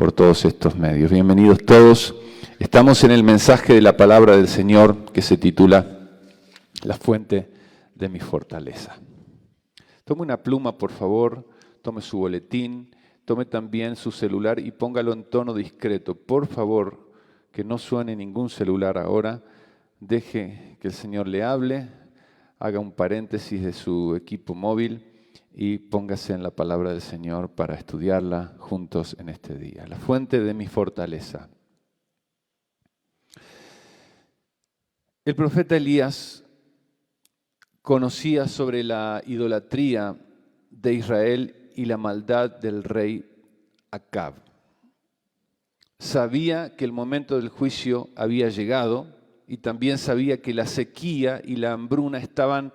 por todos estos medios. Bienvenidos todos. Estamos en el mensaje de la palabra del Señor que se titula La fuente de mi fortaleza. Tome una pluma, por favor, tome su boletín, tome también su celular y póngalo en tono discreto. Por favor, que no suene ningún celular ahora. Deje que el Señor le hable, haga un paréntesis de su equipo móvil y póngase en la palabra del Señor para estudiarla juntos en este día. La fuente de mi fortaleza. El profeta Elías conocía sobre la idolatría de Israel y la maldad del rey Acab. Sabía que el momento del juicio había llegado y también sabía que la sequía y la hambruna estaban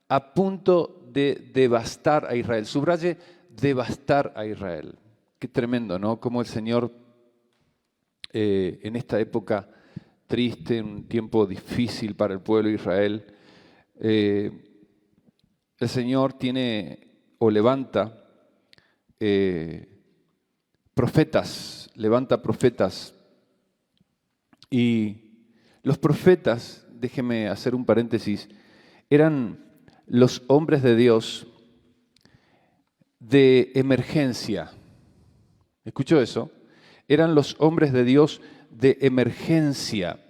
a punto de devastar a Israel. Subraye, devastar a Israel. Qué tremendo, ¿no? Cómo el Señor en esta época triste, un tiempo difícil para el pueblo de Israel, el Señor tiene o levanta levanta profetas. Y los profetas, déjeme hacer un paréntesis, eran los hombres de Dios de emergencia. ¿Escuchó eso? Eran los hombres de Dios de emergencia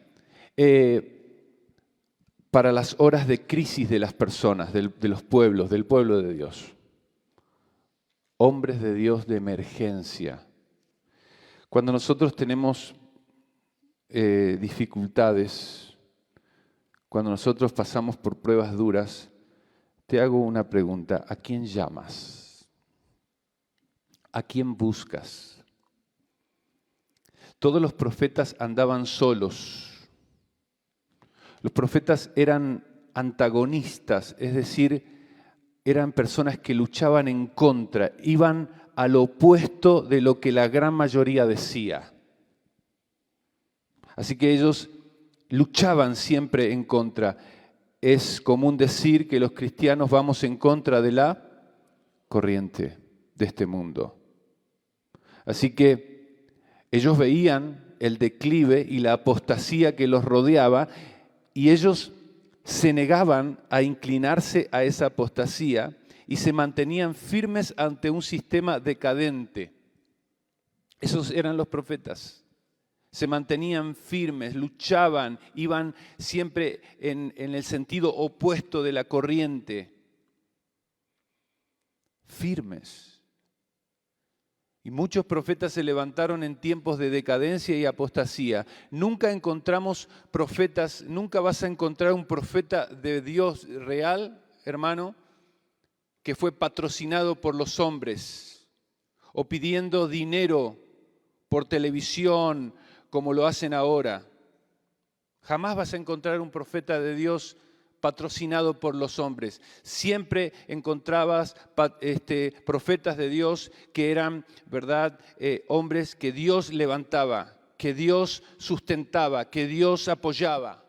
para las horas de crisis de las personas, de los pueblos, del pueblo de Dios. Hombres de Dios de emergencia. Cuando nosotros tenemos dificultades, cuando nosotros pasamos por pruebas duras, te hago una pregunta: ¿a quién llamas? ¿A quién buscas? Todos los profetas andaban solos. Los profetas eran antagonistas, es decir, eran personas que luchaban en contra, iban al opuesto de lo que la gran mayoría decía. Así que ellos luchaban siempre en contra. Es común decir que los cristianos vamos en contra de la corriente de este mundo. Así que ellos veían el declive y la apostasía que los rodeaba y ellos se negaban a inclinarse a esa apostasía y se mantenían firmes ante un sistema decadente. Esos eran los profetas. Se mantenían firmes, luchaban, iban siempre en el sentido opuesto de la corriente. Firmes. Y muchos profetas se levantaron en tiempos de decadencia y apostasía. Nunca encontramos profetas, nunca vas a encontrar un profeta de Dios real, hermano, que fue patrocinado por los hombres o pidiendo dinero por televisión, como lo hacen ahora. Jamás vas a encontrar un profeta de Dios patrocinado por los hombres. Siempre encontrabas profetas de Dios que eran, ¿verdad?, hombres que Dios levantaba, que Dios sustentaba, que Dios apoyaba.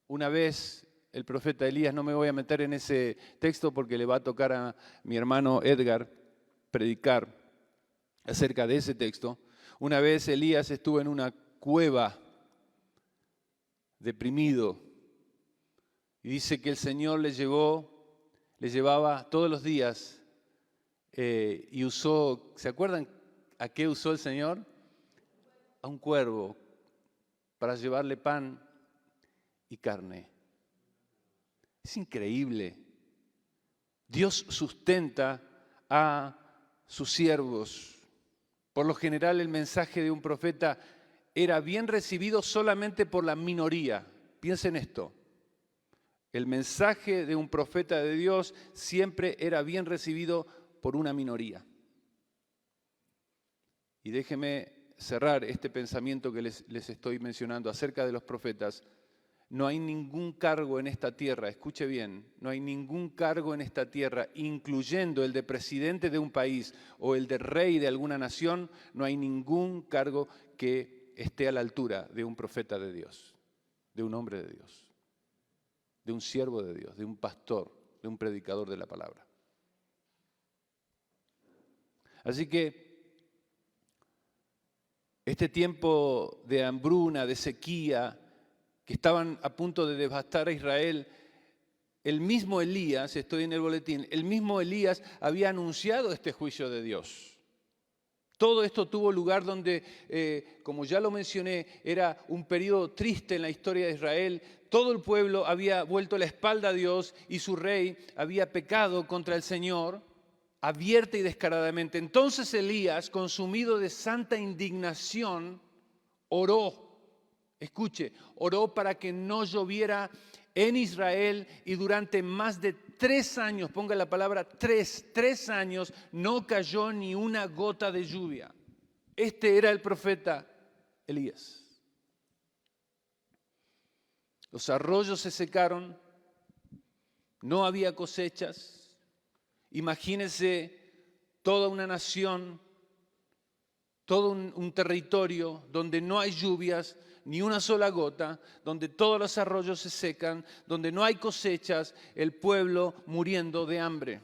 Una vez el profeta Elías, no me voy a meter en ese texto porque le va a tocar a mi hermano Edgar predicar acerca de ese texto. Una vez Elías estuvo en una cueva deprimido y dice que el Señor le llevaba todos los días y usó, ¿se acuerdan a qué usó el Señor? A un cuervo para llevarle pan y carne. Es increíble. Dios sustenta a sus siervos. Por lo general, el mensaje de un profeta era bien recibido solamente por la minoría. Piensen esto. El mensaje de un profeta de Dios siempre era bien recibido por una minoría. Y déjenme cerrar este pensamiento que les estoy mencionando acerca de los profetas. No hay ningún cargo en esta tierra, escuche bien, no hay ningún cargo en esta tierra, incluyendo el de presidente de un país o el de rey de alguna nación, no hay ningún cargo que esté a la altura de un profeta de Dios, de un hombre de Dios, de un siervo de Dios, de un pastor, de un predicador de la palabra. Así que este tiempo de hambruna, de sequía, que estaban a punto de devastar a Israel, el mismo Elías, estoy en el boletín, el mismo Elías había anunciado este juicio de Dios. Todo esto tuvo lugar donde, como ya lo mencioné, era un periodo triste en la historia de Israel. Todo el pueblo había vuelto la espalda a Dios y su rey había pecado contra el Señor, abierta y descaradamente. Entonces Elías, consumido de santa indignación, oró. Escuche, oró para que no lloviera en Israel y durante más de 3 años, ponga la palabra 3 años, no cayó ni una gota de lluvia. Este era el profeta Elías. Los arroyos se secaron, no había cosechas. Imagínense toda una nación, todo un territorio donde no hay lluvias, ni una sola gota, donde todos los arroyos se secan, donde no hay cosechas, el pueblo muriendo de hambre.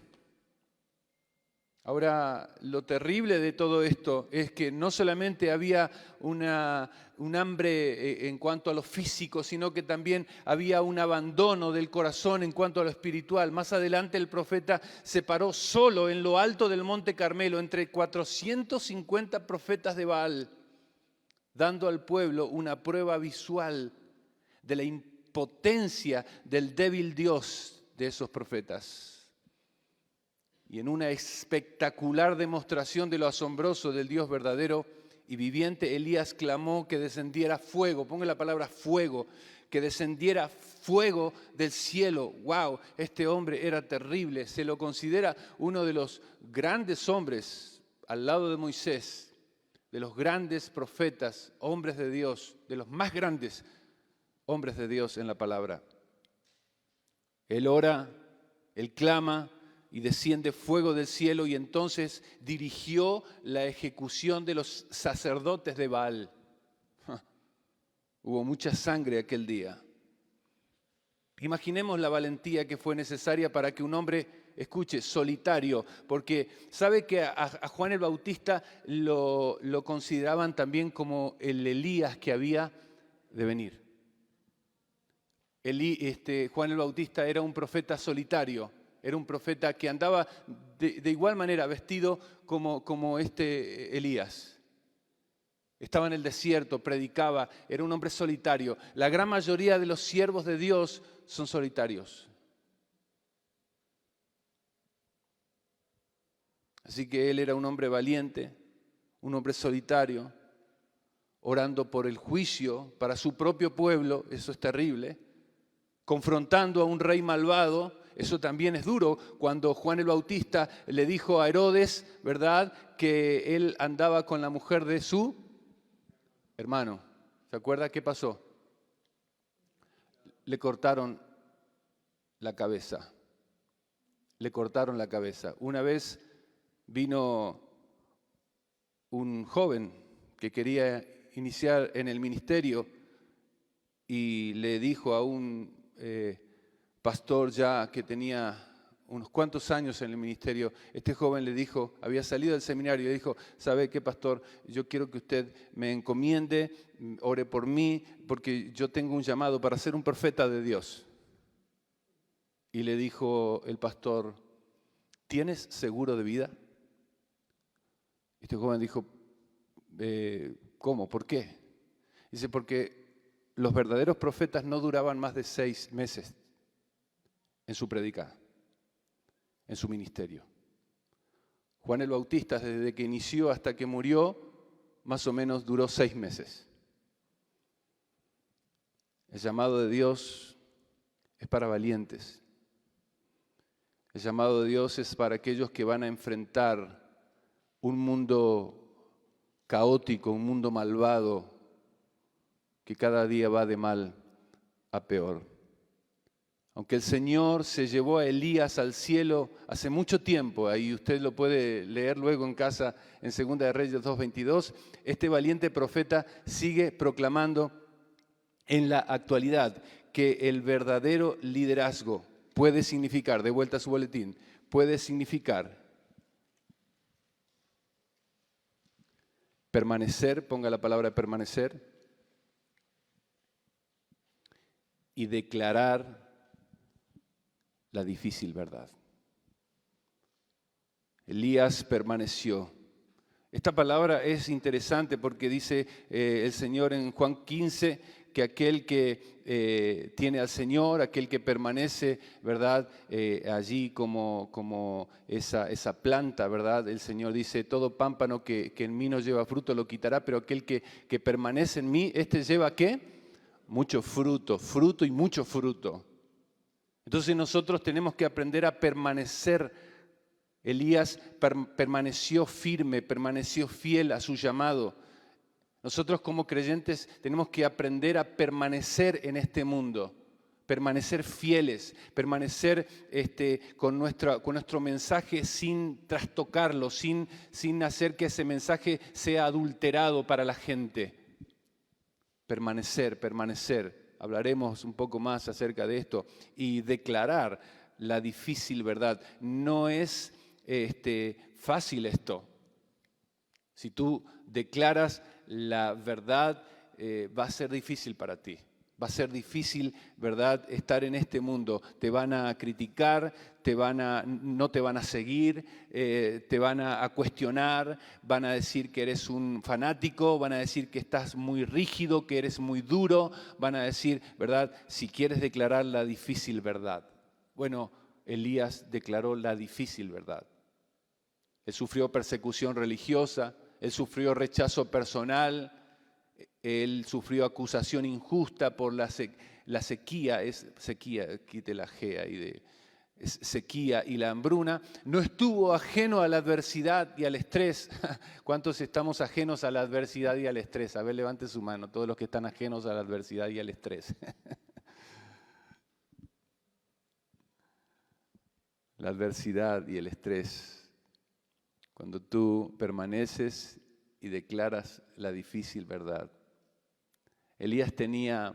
Ahora, lo terrible de todo esto es que no solamente había un hambre en cuanto a lo físico, sino que también había un abandono del corazón en cuanto a lo espiritual. Más adelante el profeta se paró solo en lo alto del Monte Carmelo entre 450 profetas de Baal, dando al pueblo una prueba visual de la impotencia del débil Dios de esos profetas. Y en una espectacular demostración de lo asombroso del Dios verdadero y viviente, Elías clamó que descendiera fuego, ponga la palabra fuego, que descendiera fuego del cielo. ¡Wow! Este hombre era terrible, se lo considera uno de los grandes hombres al lado de Moisés, de los grandes profetas, hombres de Dios, de los más grandes hombres de Dios en la palabra. Él ora, él clama y desciende fuego del cielo y entonces dirigió la ejecución de los sacerdotes de Baal. Hubo mucha sangre aquel día. Imaginemos la valentía que fue necesaria para que un hombre, escuche, solitario, porque sabe que a Juan el Bautista lo consideraban también como el Elías que había de venir. Juan el Bautista era un profeta solitario, era un profeta que andaba de igual manera vestido como Elías. Estaba en el desierto, predicaba, era un hombre solitario. La gran mayoría de los siervos de Dios son solitarios. Así que él era un hombre valiente, un hombre solitario, orando por el juicio para su propio pueblo, eso es terrible, confrontando a un rey malvado, eso también es duro. Cuando Juan el Bautista le dijo a Herodes, ¿verdad?, que él andaba con la mujer de su hermano. ¿Se acuerda qué pasó? Le cortaron la cabeza. Le cortaron la cabeza. Una vez vino un joven que quería iniciar en el ministerio y le dijo a un pastor ya que tenía unos cuantos años en el ministerio, este joven le dijo, había salido del seminario y le dijo, ¿sabe qué, pastor? Yo quiero que usted me encomiende, ore por mí, porque yo tengo un llamado para ser un profeta de Dios. Y le dijo el pastor, ¿tienes seguro de vida? Este joven dijo, ¿cómo? ¿Por qué? Dice, porque los verdaderos profetas no duraban más de 6 meses en su predicar, en su ministerio. Juan el Bautista, desde que inició hasta que murió, más o menos duró 6 meses. El llamado de Dios es para valientes. El llamado de Dios es para aquellos que van a enfrentar un mundo caótico, un mundo malvado, que cada día va de mal a peor. Aunque el Señor se llevó a Elías al cielo hace mucho tiempo, ahí usted lo puede leer luego en casa en 2 de Reyes 2:22, este valiente profeta sigue proclamando en la actualidad que el verdadero liderazgo puede significar, de vuelta a su boletín, puede significar permanecer, ponga la palabra permanecer, y declarar la difícil verdad. Elías permaneció. Esta palabra es interesante porque dice el Señor en Juan 15 que aquel que tiene al Señor, aquel que permanece, ¿verdad? Allí como esa planta, ¿verdad? El Señor dice, todo pámpano que en mí no lleva fruto lo quitará, pero aquel que permanece en mí, este lleva ¿qué? Mucho fruto, fruto y mucho fruto. Entonces nosotros tenemos que aprender a permanecer. Elías permaneció firme, permaneció fiel a su llamado. Nosotros como creyentes tenemos que aprender a permanecer en este mundo, permanecer fieles, permanecer con nuestro mensaje sin trastocarlo, sin hacer que ese mensaje sea adulterado para la gente. Permanecer. Hablaremos un poco más acerca de esto y declarar la difícil verdad. No es fácil esto. Si tú declaras la verdad, va a ser difícil para ti. Va a ser difícil, ¿verdad?, estar en este mundo. Te van a criticar, no te van a seguir, te van a cuestionar, van a decir que eres un fanático, van a decir que estás muy rígido, que eres muy duro, van a decir, ¿verdad?, si quieres declarar la difícil verdad. Bueno, Elías declaró la difícil verdad. Él sufrió persecución religiosa, él sufrió rechazo personal, él sufrió acusación injusta por la sequía, quite la G ahí sequía y la hambruna. No estuvo ajeno a la adversidad y al estrés. ¿Cuántos estamos ajenos a la adversidad y al estrés? A ver, levante su mano, todos los que están ajenos a la adversidad y al estrés. La adversidad y el estrés. Cuando tú permaneces y declaras la difícil verdad. Elías tenía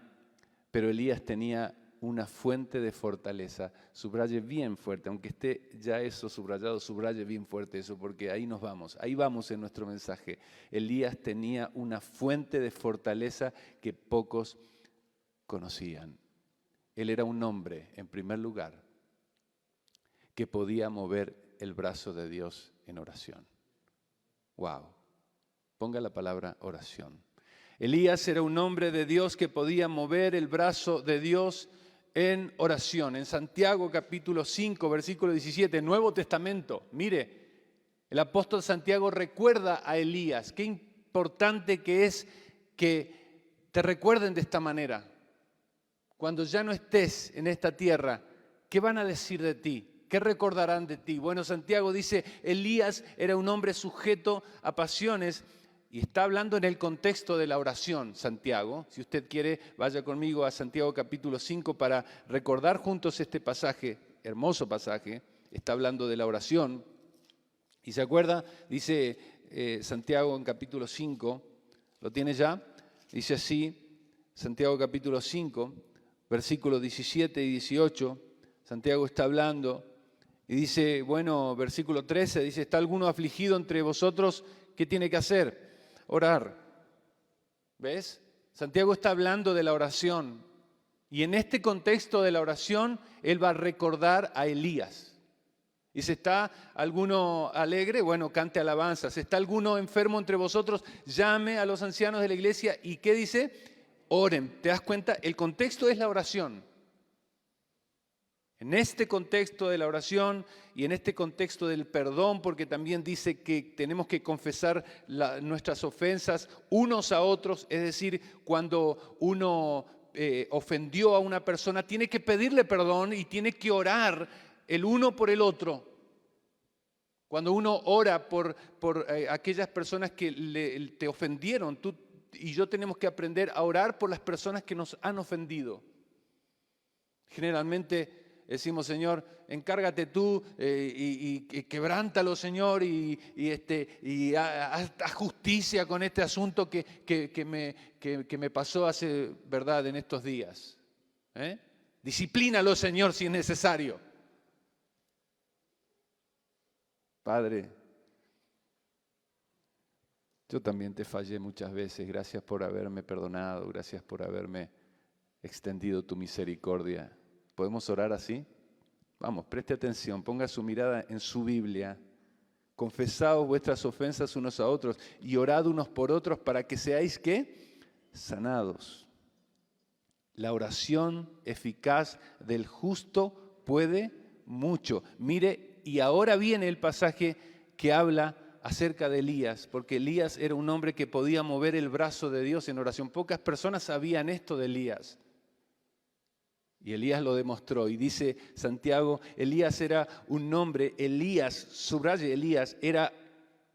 una fuente de fortaleza. Subraye bien fuerte, aunque esté ya eso subrayado, subraye bien fuerte eso, porque ahí nos vamos. Ahí vamos en nuestro mensaje. Elías tenía una fuente de fortaleza que pocos conocían. Él era un hombre, en primer lugar, que podía mover el brazo de Dios en oración. Wow. Ponga la palabra oración. Elías era un hombre de Dios que podía mover el brazo de Dios en oración. En Santiago capítulo 5, versículo 17, Nuevo Testamento. Mire, el apóstol Santiago recuerda a Elías. Qué importante que es que te recuerden de esta manera. Cuando ya no estés en esta tierra, ¿qué van a decir de ti? ¿Qué recordarán de ti? Bueno, Santiago dice, Elías era un hombre sujeto a pasiones y está hablando en el contexto de la oración, Santiago. Si usted quiere, vaya conmigo a Santiago capítulo 5 para recordar juntos este pasaje, hermoso pasaje. Está hablando de la oración. ¿Y se acuerda? Dice Santiago en capítulo 5, ¿lo tiene ya? Dice así, Santiago capítulo 5, versículos 17 y 18, Santiago está hablando. Y dice, bueno, versículo 13, dice, ¿está alguno afligido entre vosotros? ¿Qué tiene que hacer? Orar. ¿Ves? Santiago está hablando de la oración. Y en este contexto de la oración, él va a recordar a Elías. Dice, ¿está alguno alegre? Bueno, cante alabanzas. ¿Está alguno enfermo entre vosotros? Llame a los ancianos de la iglesia. ¿Y qué dice? Oren. ¿Te das cuenta? El contexto es la oración. En este contexto de la oración y en este contexto del perdón, porque también dice que tenemos que confesar nuestras ofensas unos a otros, es decir, cuando uno ofendió a una persona, tiene que pedirle perdón y tiene que orar el uno por el otro. Cuando uno ora por aquellas personas que te ofendieron, tú y yo tenemos que aprender a orar por las personas que nos han ofendido. Generalmente decimos, Señor, encárgate tú y quebrántalo, Señor, y haz justicia con este asunto que me pasó hace, ¿verdad?, en estos días. Disciplínalo, Señor, si es necesario. Padre, Yo también te fallé muchas veces. Gracias por haberme perdonado. Gracias por haberme extendido tu misericordia. ¿Podemos orar así? Vamos, preste atención. Ponga su mirada en su Biblia. Confesaos vuestras ofensas unos a otros y orad unos por otros para que seáis, ¿qué? Sanados. La oración eficaz del justo puede mucho. Mire, y ahora viene el pasaje que habla acerca de Elías, porque Elías era un hombre que podía mover el brazo de Dios en oración. Pocas personas sabían esto de Elías. Y Elías lo demostró. Y dice Santiago, Elías era un hombre, Elías, subraye Elías, era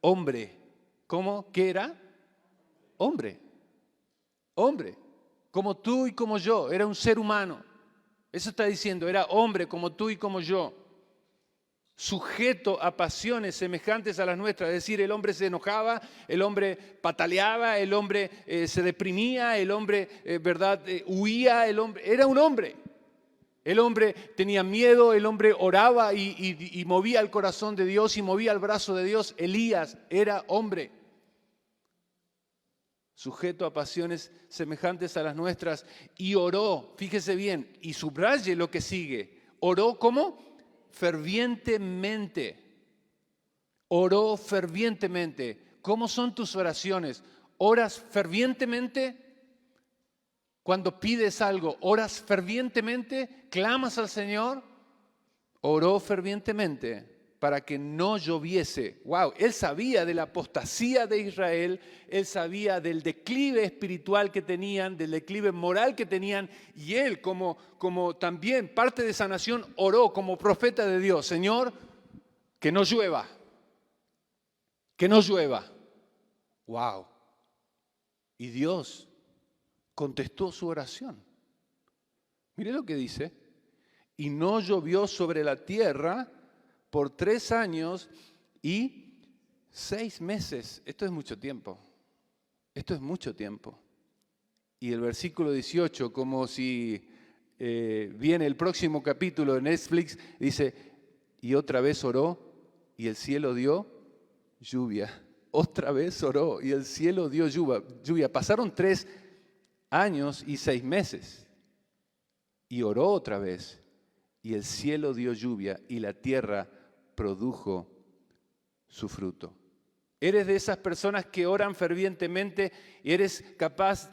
hombre. ¿Cómo? ¿Qué era? Hombre. Hombre. Como tú y como yo. Era un ser humano. Eso está diciendo, era hombre como tú y como yo. Sujeto a pasiones semejantes a las nuestras. Es decir, el hombre se enojaba, el hombre pataleaba, el hombre se deprimía, el hombre, huía, el hombre. Era un hombre. El hombre tenía miedo, el hombre oraba y movía el corazón de Dios y movía el brazo de Dios. Elías era hombre, sujeto a pasiones semejantes a las nuestras, y oró, fíjese bien, y subraye lo que sigue. Oró ¿cómo? Fervientemente. Oró fervientemente. ¿Cómo son tus oraciones? ¿Oras fervientemente? Cuando pides algo, ¿oras fervientemente? ¿Clamas al Señor? Oró fervientemente para que no lloviese. Wow, él sabía de la apostasía de Israel, él sabía del declive espiritual que tenían, del declive moral que tenían, y él como también parte de esa nación oró como profeta de Dios. Señor, que no llueva, que no llueva. Wow. Y Dios contestó su oración. Mire lo que dice. Y no llovió sobre la tierra por 3 años y 6 meses. Esto es mucho tiempo. Esto es mucho tiempo. Y el versículo 18, como si viene el próximo capítulo de Netflix, dice, y otra vez oró y el cielo dio lluvia. Otra vez oró y el cielo dio lluvia. Pasaron 3 años y 6 meses. Y oró otra vez, y el cielo dio lluvia, y la tierra produjo su fruto. ¿Eres de esas personas que oran fervientemente y eres capaz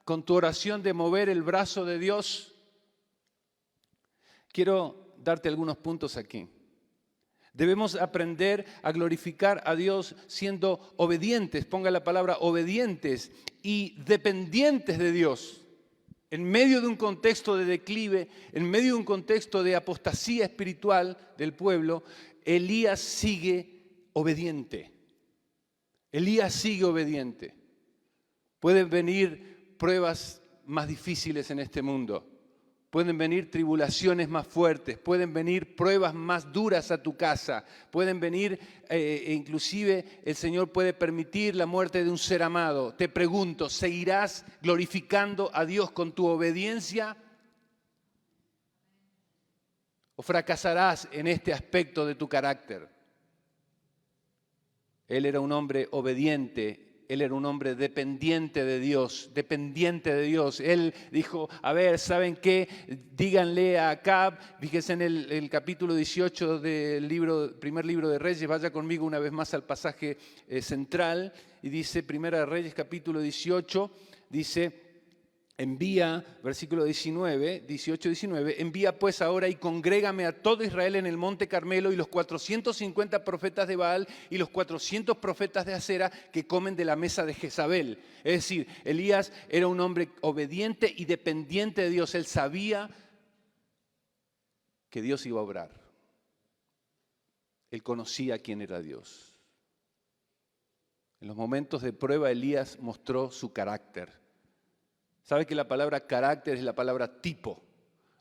con tu oración de mover el brazo de Dios? Quiero darte algunos puntos aquí. Debemos aprender a glorificar a Dios siendo obedientes, ponga la palabra obedientes y dependientes de Dios. En medio de un contexto de declive, en medio de un contexto de apostasía espiritual del pueblo, Elías sigue obediente. Elías sigue obediente. Pueden venir pruebas más difíciles en este mundo. Pueden venir tribulaciones más fuertes, pueden venir pruebas más duras a tu casa, pueden venir, inclusive el Señor puede permitir la muerte de un ser amado. Te pregunto, ¿seguirás glorificando a Dios con tu obediencia? ¿O fracasarás en este aspecto de tu carácter? Él era un hombre obediente. Él era un hombre dependiente de Dios, dependiente de Dios. Él dijo, a ver, ¿saben qué? Díganle a Acab, fíjense en el capítulo 18 del primer libro de Reyes, vaya conmigo una vez más al pasaje central, y dice, Primera de Reyes, capítulo 18, dice, envía, versículo 18-19, envía pues ahora y congrégame a todo Israel en el monte Carmelo y los 450 profetas de Baal y los 400 profetas de Acera que comen de la mesa de Jezabel. Es decir, Elías era un hombre obediente y dependiente de Dios. Él sabía que Dios iba a obrar. Él conocía quién era Dios. En los momentos de prueba, Elías mostró su carácter. ¿Sabe que la palabra carácter es la palabra tipo?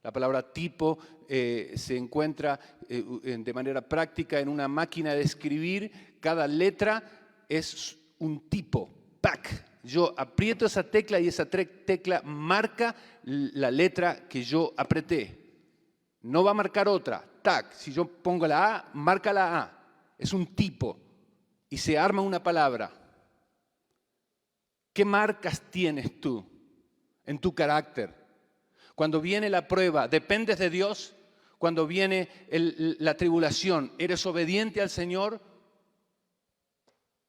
La palabra tipo se encuentra de manera práctica en una máquina de escribir. Cada letra es un tipo, pack. Yo aprieto esa tecla y esa tecla marca la letra que yo apreté. No va a marcar otra, tac. Si yo pongo la A, marca la A. Es un tipo y se arma una palabra. ¿Qué marcas tienes tú en tu carácter? Cuando viene la prueba, ¿dependes de Dios? Cuando viene la tribulación, ¿eres obediente al Señor?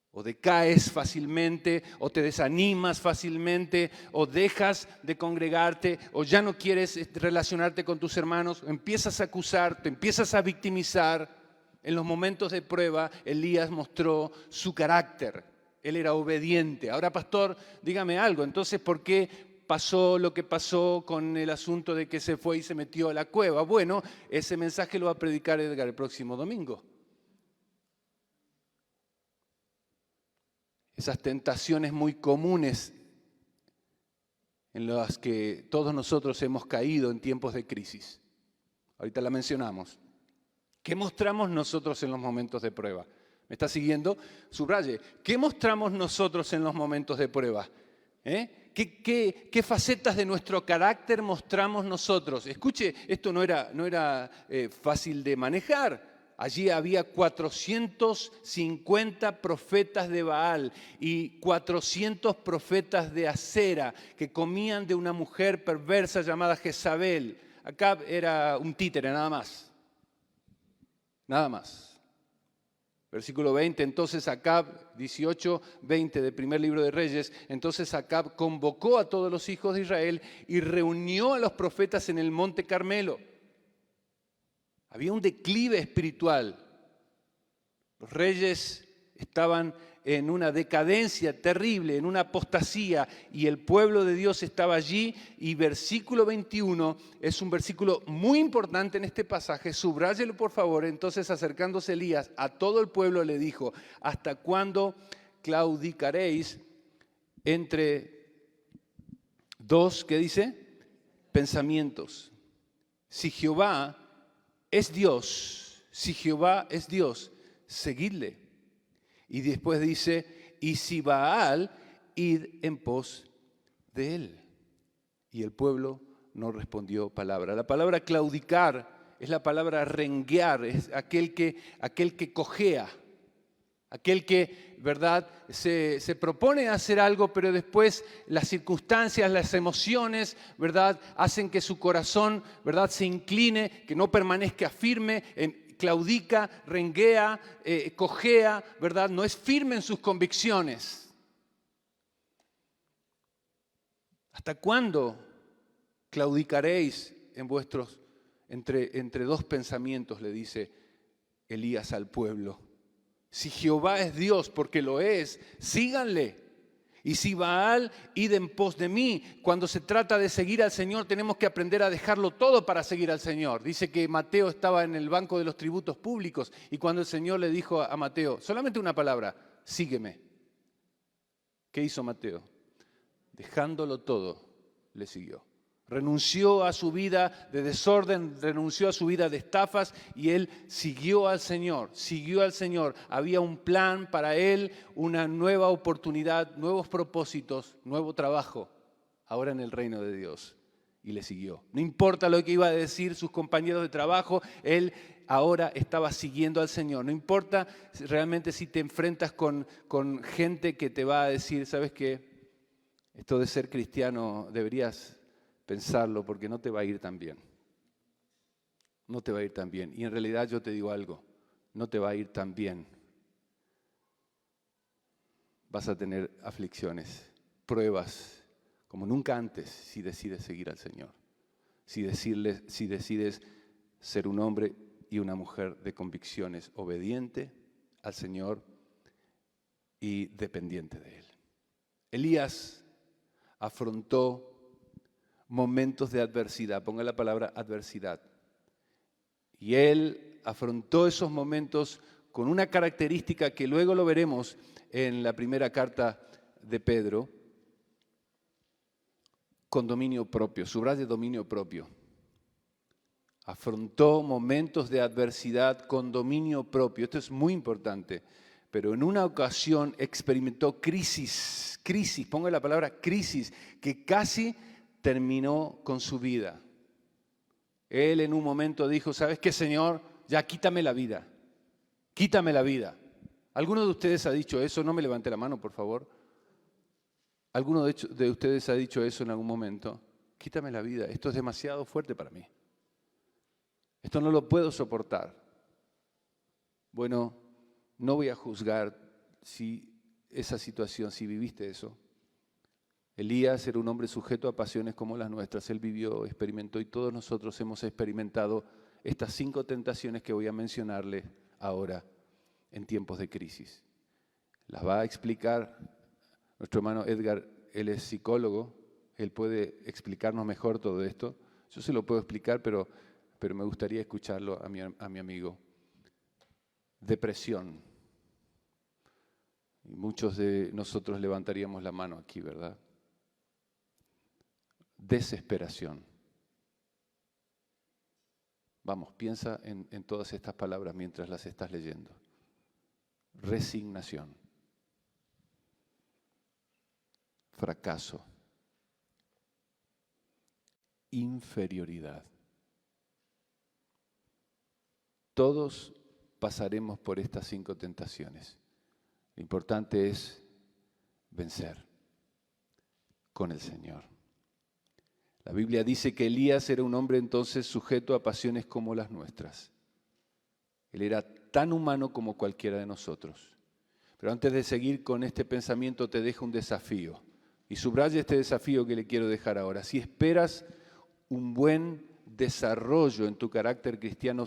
¿O decaes fácilmente? ¿O te desanimas fácilmente? ¿O dejas de congregarte? ¿O ya no quieres relacionarte con tus hermanos? ¿Empiezas a acusar? ¿Te empiezas a victimizar? En los momentos de prueba, Elías mostró su carácter. Él era obediente. Ahora, pastor, dígame algo. Entonces, ¿por qué pasó lo que pasó con el asunto de que se fue y se metió a la cueva? Bueno, ese mensaje lo va a predicar Edgar el próximo domingo. Esas tentaciones muy comunes en las que todos nosotros hemos caído en tiempos de crisis. Ahorita la mencionamos. ¿Qué mostramos nosotros en los momentos de prueba? ¿Me está siguiendo? Subraye. ¿Qué mostramos nosotros en los momentos de prueba? ¿Qué facetas de nuestro carácter mostramos nosotros? Escuche, esto no era fácil de manejar. Allí había 450 profetas de Baal y 400 profetas de Acera que comían de una mujer perversa llamada Jezabel. Acab era un títere, nada más. Nada más. Versículo 20, entonces Acab, 18, 20 del primer libro de Reyes, entonces Acab convocó a todos los hijos de Israel y reunió a los profetas en el monte Carmelo. Había un declive espiritual. Los reyes estaban en una decadencia terrible, en una apostasía, y el pueblo de Dios estaba allí. Y versículo 21 es un versículo muy importante en este pasaje. Subráyelo, por favor. Entonces, acercándose Elías a todo el pueblo, le dijo: ¿hasta cuándo claudicaréis entre dos, ¿qué dice? Pensamientos. Si Jehová es Dios, si Jehová es Dios, seguidle. Y después dice: y si Baal, id en pos de él. Y el pueblo no respondió palabra. La palabra claudicar es la palabra renguear, es aquel que cojea, aquel que, ¿verdad?, se propone hacer algo, pero después las circunstancias, las emociones, ¿verdad?, hacen que su corazón, ¿verdad?, se incline, que no permanezca firme, claudica, renguea, cojea, ¿verdad?, no es firme en sus convicciones. ¿Hasta cuándo claudicaréis entre dos pensamientos?, le dice Elías al pueblo. Si Jehová es Dios, porque lo es, síganle. Y si Baal, id en pos de mí. Cuando se trata de seguir al Señor, tenemos que aprender a dejarlo todo para seguir al Señor. Dice que Mateo estaba en el banco de los tributos públicos y cuando el Señor le dijo a Mateo, solamente una palabra: sígueme. ¿Qué hizo Mateo? Dejándolo todo, le siguió. Renunció a su vida de desorden, renunció a su vida de estafas y él siguió al Señor, siguió al Señor. Había un plan para él, una nueva oportunidad, nuevos propósitos, nuevo trabajo, ahora en el reino de Dios. Y le siguió. No importa lo que iba a decir sus compañeros de trabajo, él ahora estaba siguiendo al Señor. No importa realmente si te enfrentas con gente que te va a decir: ¿sabes qué? Esto de ser cristiano deberías pensarlo porque no te va a ir tan bien. No te va a ir tan bien. Y en realidad yo te digo algo, no te va a ir tan bien. Vas a tener aflicciones, pruebas, como nunca antes, si decides seguir al Señor. Si decides ser un hombre y una mujer de convicciones, obediente al Señor y dependiente de Él. Elías afrontó momentos de adversidad, ponga la palabra adversidad. Y él afrontó esos momentos con una característica que luego lo veremos en la primera carta de Pedro, con dominio propio, subraye dominio propio. Afrontó momentos de adversidad con dominio propio, esto es muy importante, pero en una ocasión experimentó crisis, ponga la palabra crisis, que casi terminó con su vida. Él en un momento dijo: ¿sabes qué, Señor? Ya quítame la vida. Quítame la vida. ¿Alguno de ustedes ha dicho eso? No me levante la mano, por favor. ¿Alguno de ustedes ha dicho eso en algún momento? Quítame la vida, esto es demasiado fuerte para mí. Esto no lo puedo soportar. Bueno, no voy a juzgar si esa situación, si viviste eso. Elías era un hombre sujeto a pasiones como las nuestras. Él vivió, experimentó y todos nosotros hemos experimentado estas 5 tentaciones que voy a mencionarles ahora en tiempos de crisis. Las va a explicar nuestro hermano Edgar, él es psicólogo, él puede explicarnos mejor todo esto. Yo se lo puedo explicar, pero me gustaría escucharlo a mi amigo. Depresión. Y muchos de nosotros levantaríamos la mano aquí, ¿verdad? Desesperación. Vamos, piensa en todas estas palabras mientras las estás leyendo. Resignación. Fracaso. Inferioridad. Todos pasaremos por estas 5 tentaciones. Lo importante es vencer con el Señor. La Biblia dice que Elías era un hombre entonces sujeto a pasiones como las nuestras. Él era tan humano como cualquiera de nosotros. Pero antes de seguir con este pensamiento te dejo un desafío. Y subraya este desafío que le quiero dejar ahora. Si esperas un buen desarrollo en tu carácter cristiano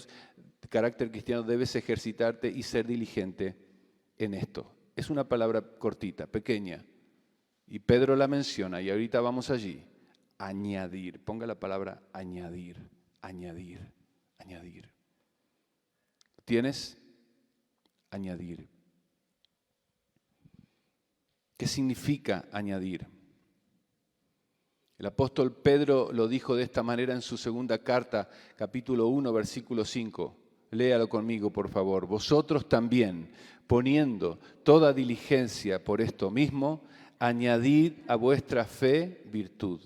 debes ejercitarte y ser diligente en esto. Es una palabra cortita, pequeña. Y Pedro la menciona y ahorita vamos allí. Añadir. Ponga la palabra añadir, añadir, añadir. ¿Tienes? Añadir. ¿Qué significa añadir? El apóstol Pedro lo dijo de esta manera en su segunda carta, capítulo 1, versículo 5. Léalo conmigo, por favor. Vosotros también, poniendo toda diligencia por esto mismo, añadid a vuestra fe virtud,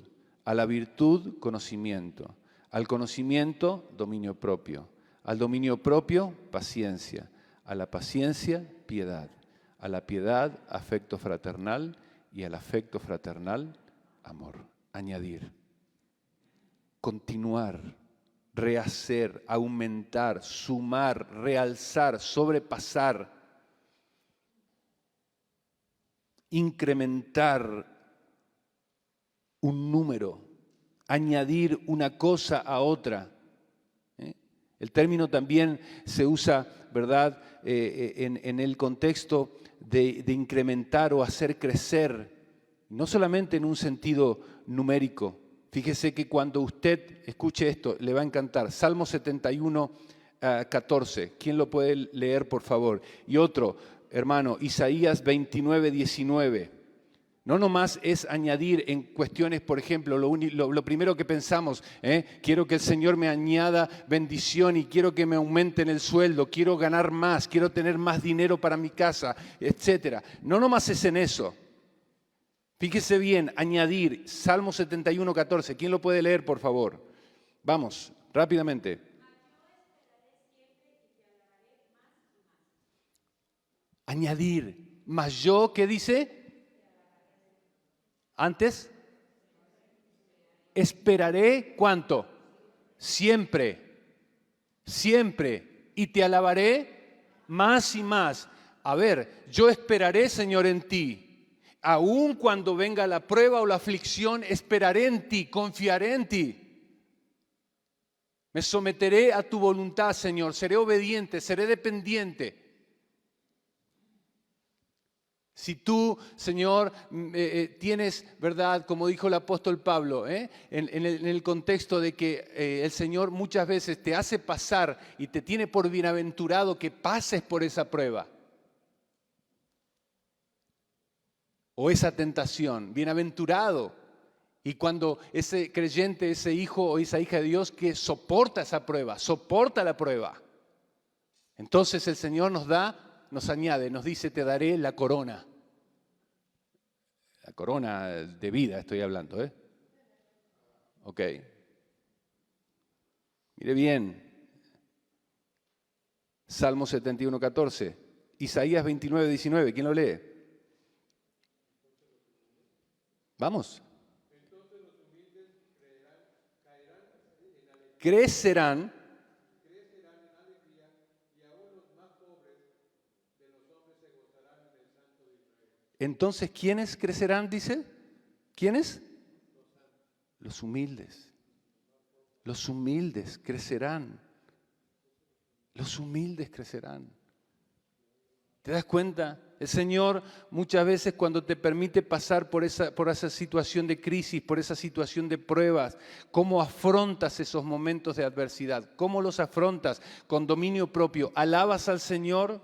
a la virtud conocimiento, al conocimiento dominio propio, al dominio propio paciencia, a la paciencia piedad, a la piedad afecto fraternal y al afecto fraternal amor. Añadir, continuar, rehacer, aumentar, sumar, realzar, sobrepasar, incrementar un número, añadir una cosa a otra. El término también se usa, ¿verdad?, en el contexto de incrementar o hacer crecer, no solamente en un sentido numérico. Fíjese que cuando usted escuche esto, le va a encantar. Salmo 71, 14. ¿Quién lo puede leer, por favor? Y otro, hermano, Isaías 29, 19. No nomás es añadir en cuestiones, por ejemplo, lo primero que pensamos, quiero que el Señor me añada bendición y quiero que me aumenten el sueldo, quiero ganar más, quiero tener más dinero para mi casa, etc. No nomás es en eso. Fíjese bien, añadir, Salmo 71, 14. ¿Quién lo puede leer, por favor? Vamos, rápidamente. Añadir, mas yo, ¿qué dice? Antes, esperaré, ¿cuánto? Siempre, siempre, y te alabaré más y más. A ver, yo esperaré, Señor, en ti. Aun cuando venga la prueba o la aflicción, esperaré en ti, confiaré en ti. Me someteré a tu voluntad, Señor, seré obediente, seré dependiente. Si tú, Señor, tienes, ¿verdad?, como dijo el apóstol Pablo, en el contexto de que el Señor muchas veces te hace pasar y te tiene por bienaventurado que pases por esa prueba. O esa tentación, bienaventurado. Y cuando ese creyente, ese hijo o esa hija de Dios que soporta esa prueba, soporta la prueba, entonces el Señor nos añade, nos dice, te daré la corona. La corona de vida estoy hablando, ¿eh? Ok. Mire bien. Salmo 71, 14. Isaías 29, 19. ¿Quién lo lee? Vamos. Crecerán. Entonces, ¿quiénes crecerán, dice? ¿Quiénes? Los humildes. Los humildes crecerán. Los humildes crecerán. ¿Te das cuenta? El Señor muchas veces cuando te permite pasar por esa situación de crisis, por esa situación de pruebas, ¿cómo afrontas esos momentos de adversidad? ¿Cómo los afrontas? Con dominio propio. ¿Alabas al Señor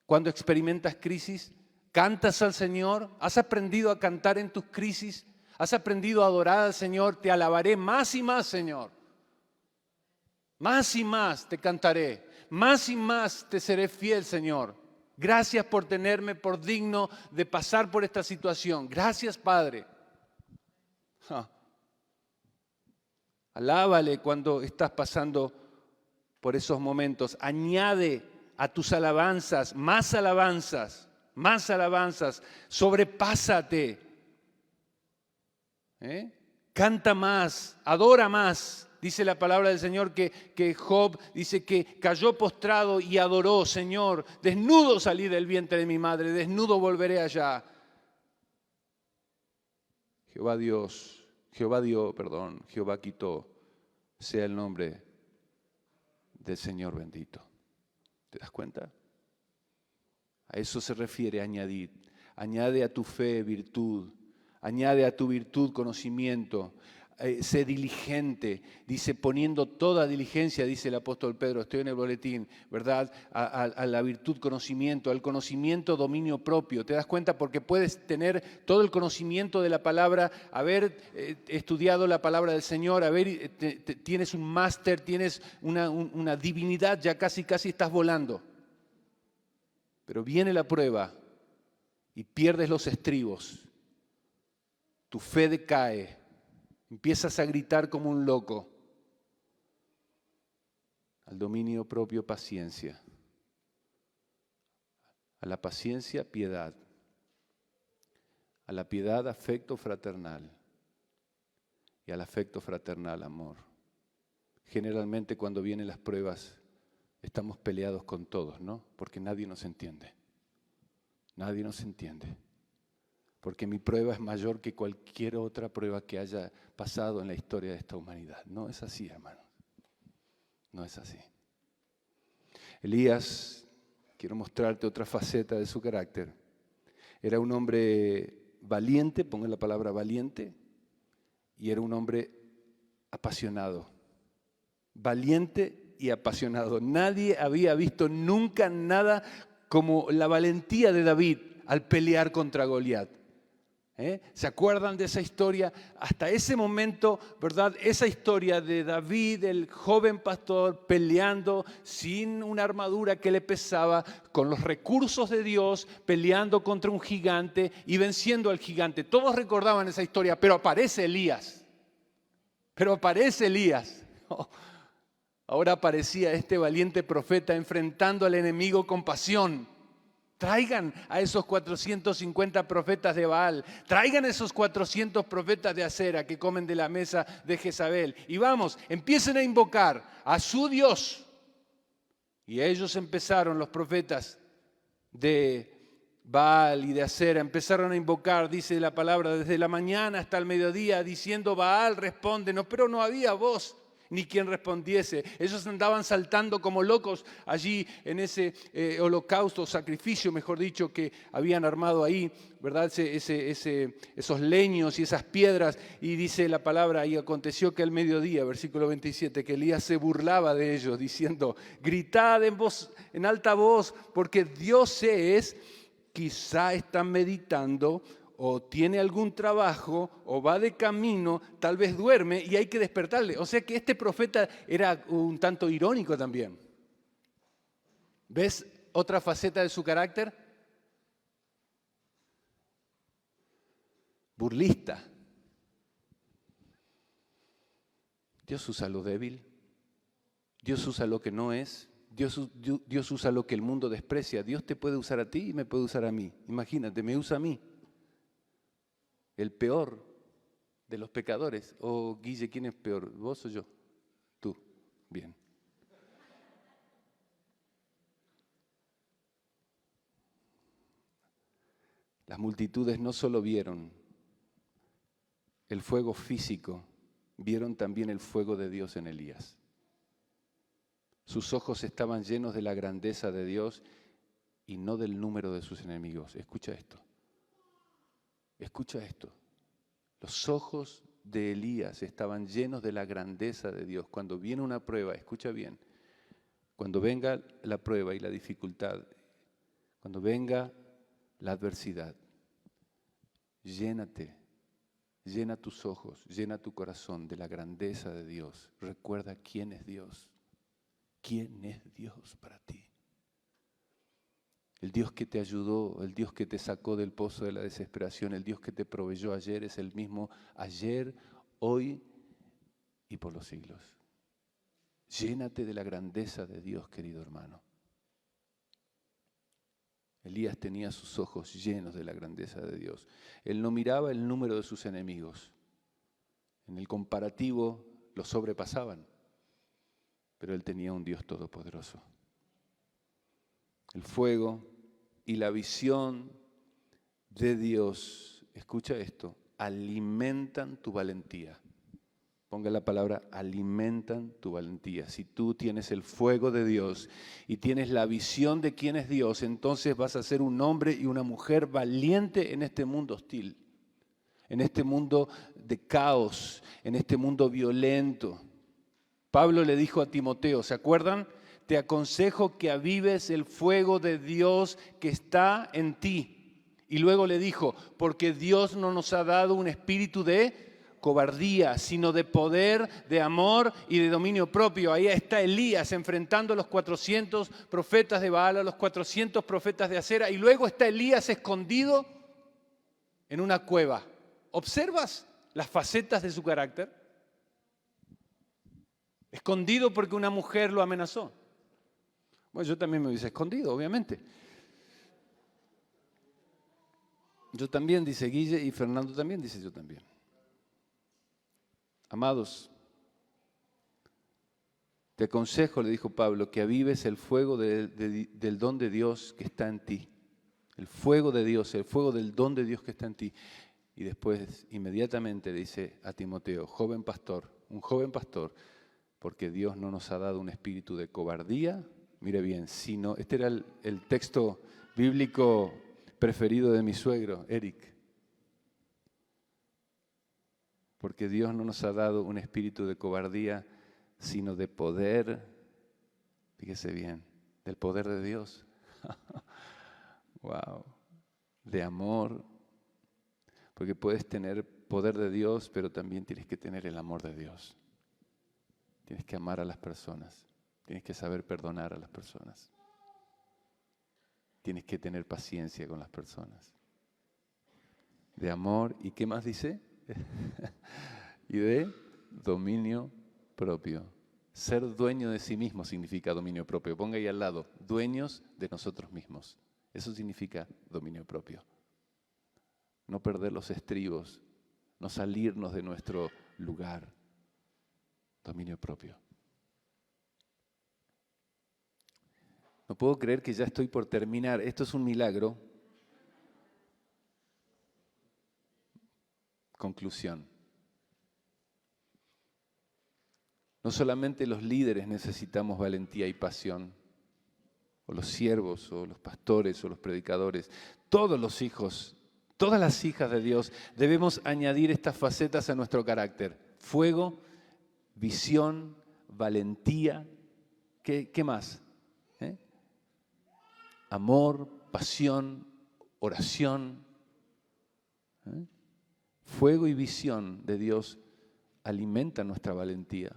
cuando experimentas crisis? ¿Cantas al Señor? ¿Has aprendido a cantar en tus crisis? ¿Has aprendido a adorar al Señor? Te alabaré más y más, Señor. Más y más te cantaré. Más y más te seré fiel, Señor. Gracias por tenerme por digno de pasar por esta situación. Gracias, Padre. Alábale cuando estás pasando por esos momentos. Añade a tus alabanzas más alabanzas. Más alabanzas. Sobrepásate. Canta más. Adora más. Dice la palabra del Señor que Job dice que cayó postrado y adoró, Señor, desnudo salí del vientre de mi madre, desnudo volveré allá. Jehová quitó, sea el nombre del Señor bendito. ¿Te das cuenta? A eso se refiere añadir. Añade a tu fe virtud, añade a tu virtud conocimiento. Sé diligente, dice, poniendo toda diligencia, dice el apóstol Pedro, estoy en el boletín, ¿verdad? A la virtud conocimiento, al conocimiento dominio propio. ¿Te das cuenta? Porque puedes tener todo el conocimiento de la palabra, haber estudiado la palabra del Señor, tienes un máster, tienes una divinidad, ya casi estás volando. Pero viene la prueba y pierdes los estribos, tu fe decae. Empiezas a gritar como un loco. Al dominio propio, paciencia. A la paciencia, piedad. A la piedad, afecto fraternal. Y al afecto fraternal, amor. Generalmente cuando vienen las pruebas, estamos peleados con todos, ¿no? Porque nadie nos entiende. Nadie nos entiende. Porque mi prueba es mayor que cualquier otra prueba que haya pasado en la historia de esta humanidad. No es así, hermano. No es así. Elías, quiero mostrarte otra faceta de su carácter. Era un hombre valiente, ponga la palabra valiente, y era un hombre apasionado. Valiente y apasionado. Nadie había visto nunca nada como la valentía de David al pelear contra Goliat. ¿Se acuerdan de esa historia? Hasta ese momento, ¿verdad? Esa historia de David, el joven pastor, peleando sin una armadura que le pesaba, con los recursos de Dios, peleando contra un gigante y venciendo al gigante. Todos recordaban esa historia, pero aparece Elías. Ahora aparecía este valiente profeta enfrentando al enemigo con pasión. Traigan a esos 450 profetas de Baal, traigan a esos 400 profetas de Acera que comen de la mesa de Jezabel. Y vamos, empiecen a invocar a su Dios. Y ellos empezaron, los profetas de Baal y de Acera, empezaron a invocar, dice la palabra, desde la mañana hasta el mediodía, diciendo: Baal, respóndenos, pero no había voz ni quien respondiese. Ellos andaban saltando como locos allí en ese holocausto, sacrificio, mejor dicho, que habían armado ahí, ¿verdad? Esos leños y esas piedras. Y dice la palabra: y aconteció que al mediodía, versículo 27, que Elías se burlaba de ellos, diciendo: gritad en alta voz, porque Dios es, quizá están meditando, o tiene algún trabajo, o va de camino, tal vez duerme y hay que despertarle. O sea que este profeta era un tanto irónico también. ¿Ves otra faceta de su carácter? Burlista. Dios usa lo débil, Dios usa lo que no es, Dios usa lo que el mundo desprecia. Dios te puede usar a ti y me puede usar a mí. Imagínate, me usa a mí. el peor de los pecadores. O Guille, ¿quién es peor? ¿Vos o yo? Tú. Bien. Las multitudes no solo vieron el fuego físico, vieron también el fuego de Dios en Elías. Sus ojos estaban llenos de la grandeza de Dios y no del número de sus enemigos. Escucha esto. Escucha esto. Los ojos de Elías estaban llenos de la grandeza de Dios. Cuando viene una prueba, escucha bien, cuando venga la prueba y la dificultad, cuando venga la adversidad, llénate, llena tus ojos, llena tu corazón de la grandeza de Dios. Recuerda quién es Dios. ¿Quién es Dios para ti? El Dios que te ayudó, el Dios que te sacó del pozo de la desesperación, el Dios que te proveyó ayer es el mismo ayer, hoy y por los siglos. Llénate de la grandeza de Dios, querido hermano. Elías tenía sus ojos llenos de la grandeza de Dios. Él no miraba el número de sus enemigos. En el comparativo los sobrepasaban, pero él tenía un Dios todopoderoso. El fuego y la visión de Dios, escucha esto, alimentan tu valentía. Ponga la palabra, alimentan tu valentía. Si tú tienes el fuego de Dios y tienes la visión de quién es Dios, entonces vas a ser un hombre y una mujer valiente en este mundo hostil, en este mundo de caos, en este mundo violento. Pablo le dijo a Timoteo, ¿se acuerdan? Te aconsejo que avives el fuego de Dios que está en ti. Y luego le dijo, porque Dios no nos ha dado un espíritu de cobardía, sino de poder, de amor y de dominio propio. Ahí está Elías enfrentando a los 400 profetas de Baal, a los 400 profetas de Acera, y luego está Elías escondido en una cueva. ¿Observas las facetas de su carácter? Escondido porque una mujer lo amenazó. Bueno, yo también me hubiese escondido, obviamente. Yo también, dice Guille, y Fernando también, dice yo también. Amados, te aconsejo, le dijo Pablo, que avives el fuego del don de Dios que está en ti. El fuego de Dios, el fuego del don de Dios que está en ti. Y después, inmediatamente, dice a Timoteo, joven pastor, un joven pastor, porque Dios no nos ha dado un espíritu de cobardía, mire bien, sino, este era el texto bíblico preferido de mi suegro, Eric. Porque Dios no nos ha dado un espíritu de cobardía, sino de poder, fíjese bien, del poder de Dios. Wow, de amor, porque puedes tener poder de Dios, pero también tienes que tener el amor de Dios. Tienes que amar a las personas, tienes que saber perdonar a las personas, tienes que tener paciencia con las personas. De amor, ¿y qué más dice? Y de dominio propio. Ser dueño de sí mismo significa dominio propio. Ponga ahí al lado, dueños de nosotros mismos. Eso significa dominio propio. No perder los estribos, no salirnos de nuestro lugar. Dominio propio. No puedo creer que ya estoy por terminar. Esto es un milagro. Conclusión. No solamente los líderes necesitamos valentía y pasión, o los siervos, o los pastores, o los predicadores. Todos los hijos, todas las hijas de Dios debemos añadir estas facetas a nuestro carácter. Fuego, visión, valentía. ¿Qué más? Amor, pasión, oración. Fuego y visión de Dios alimentan nuestra valentía.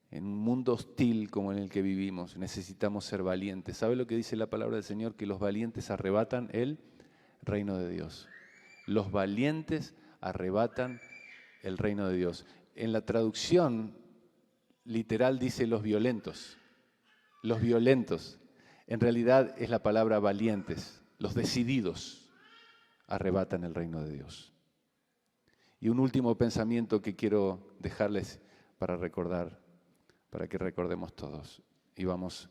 En un mundo hostil como en el que vivimos, necesitamos ser valientes. ¿Sabe lo que dice la palabra del Señor? Que los valientes arrebatan el reino de Dios. Los valientes arrebatan el reino de Dios. En la traducción literal dice los violentos. Los violentos. En realidad es la palabra valientes. Los decididos arrebatan el reino de Dios. Y un último pensamiento que quiero dejarles para recordar, para que recordemos todos. Y vamos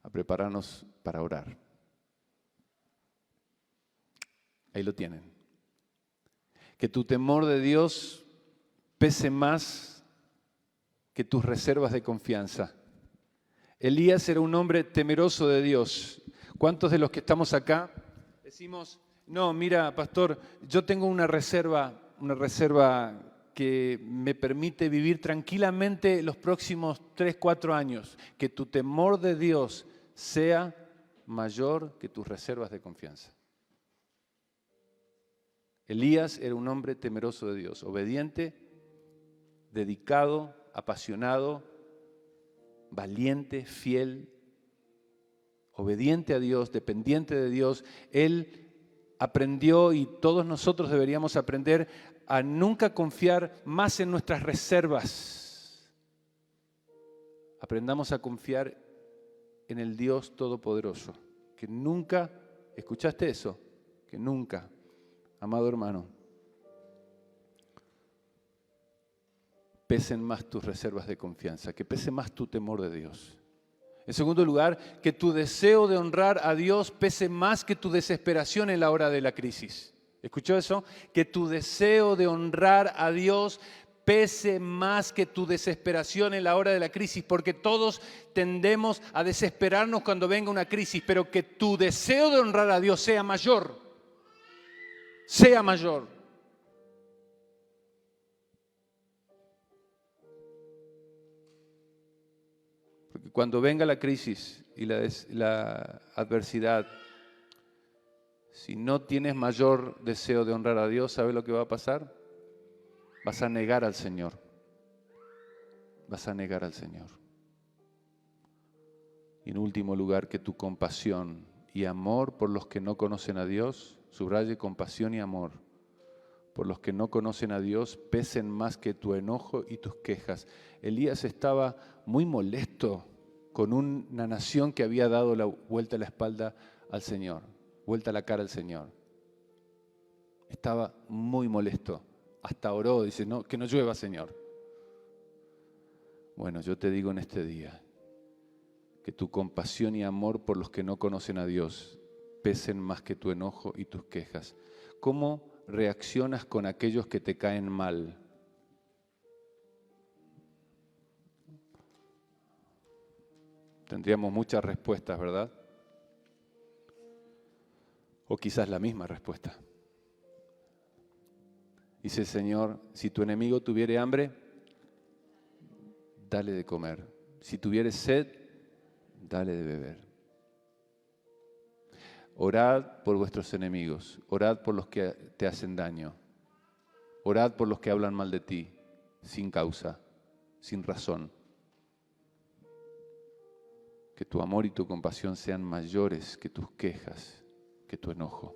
a prepararnos para orar. Ahí lo tienen. Que tu temor de Dios pese más que tus reservas de confianza. Elías era un hombre temeroso de Dios. ¿Cuántos de los que estamos acá decimos, no, mira, pastor, yo tengo una reserva que me permite vivir tranquilamente los próximos 3, 4 años? Que tu temor de Dios sea mayor que tus reservas de confianza. Elías era un hombre temeroso de Dios, obediente, dedicado, apasionado, valiente, fiel, obediente a Dios, dependiente de Dios. Él aprendió, y todos nosotros deberíamos aprender, a nunca confiar más en nuestras reservas. Aprendamos a confiar en el Dios Todopoderoso, que nunca, ¿escuchaste eso? Que nunca, amado hermano, pesen más tus reservas de confianza, que pese más tu temor de Dios. En segundo lugar, que tu deseo de honrar a Dios pese más que tu desesperación en la hora de la crisis. ¿Escuchó eso? Que tu deseo de honrar a Dios pese más que tu desesperación en la hora de la crisis, porque todos tendemos a desesperarnos cuando venga una crisis, pero que tu deseo de honrar a Dios sea mayor. Sea mayor. Porque cuando venga la crisis y la adversidad, si no tienes mayor deseo de honrar a Dios, ¿sabes lo que va a pasar? Vas a negar al Señor. Vas a negar al Señor. Y en último lugar, que tu compasión y amor por los que no conocen a Dios, subraye compasión y amor por los que no conocen a Dios, pesen más que tu enojo y tus quejas. Elías estaba muy molesto con una nación que había dado la vuelta a la espalda al Señor, vuelta a la cara al Señor. Estaba muy molesto. Hasta oró, dice, no, que no llueva, Señor. Bueno, yo te digo en este día, que tu compasión y amor por los que no conocen a Dios pesen más que tu enojo y tus quejas. ¿Cómo reaccionas con aquellos que te caen mal? Tendríamos muchas respuestas, ¿verdad? O quizás la misma respuesta. Dice el Señor, si tu enemigo tuviere hambre, dale de comer. Si tuviere sed, dale de beber. Orad por vuestros enemigos, orad por los que te hacen daño, orad por los que hablan mal de ti, sin causa, sin razón. Que tu amor y tu compasión sean mayores que tus quejas, que tu enojo.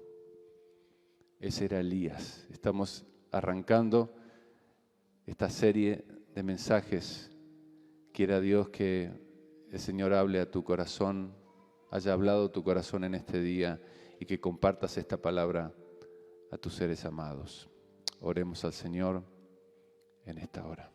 Ese era Elías. Estamos arrancando esta serie de mensajes. Quiera Dios que el Señor hable a tu corazón, haya hablado tu corazón en este día y que compartas esta palabra a tus seres amados. Oremos al Señor en esta hora.